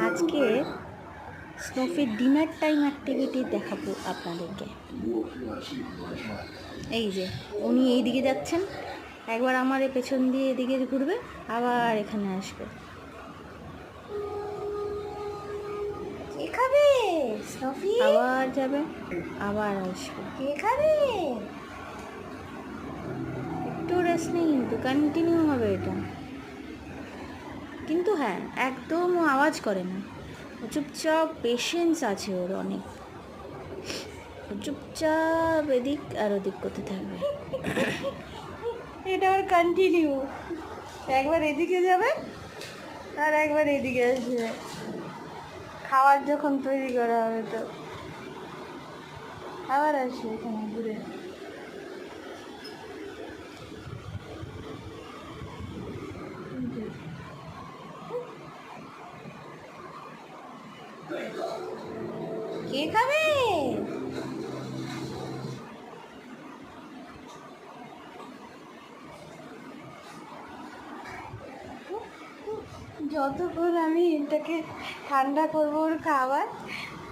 আজকে স্নোফির dinner time activity দেখাবো আপনাদেরকে। এই যে উনি এই দিকে যাচ্ছেন, একবার আমার এই পেছন দিয়ে এদিকে ঘুরবে, আবার এখানে আসবে। কে খাবে স্নোফি? আবার যাবে, আবার আসবে। কে খাবে? একটু রেস্ট নেই, কিন্তু কন্টিনিউ হবে এটা। কিন্তু হ্যাঁ, একদম ও আওয়াজ করে না, চুপচাপ, পেশেন্স আছে ওর অনেক, চুপচাপ এদিক আর ওদিক করতে থাকবে। এটা ওর কন্টিনিউ, একবার এদিকে যাবে আর একবার এদিকে আসবে, খাওয়ার যখন তৈরি করা হবে তো আবার আসবে এখানে ঘুরে। কে খাবে? যতক্ষণ আমি এটাকে ঠান্ডা করবো ওর খাবার,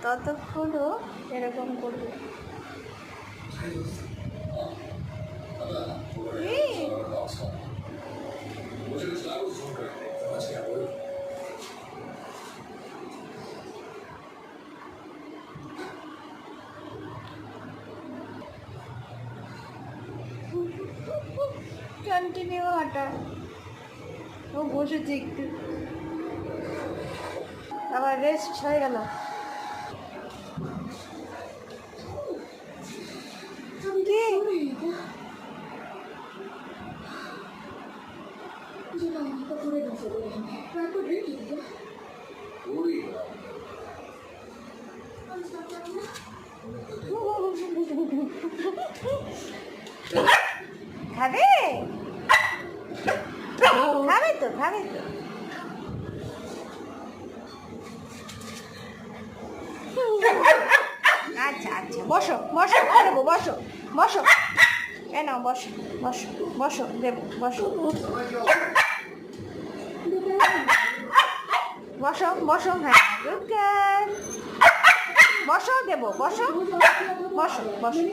ততক্ষণ ও এরকম করবে। কন্টিনিউ হাঁটা। ও বসেছে একটু, আবার রেস্ট হয়ে গেল। খাবে খাবে তো, খাবে তো। আচ্ছা আচ্ছা, বসো বসো, দেবো, বসো বসো, কেন বসো বসো বসো, দেবো, বসো বসো বসো, হ্যাঁ গুড গার্ল, বসো, দেবো, বসো বসো বসো।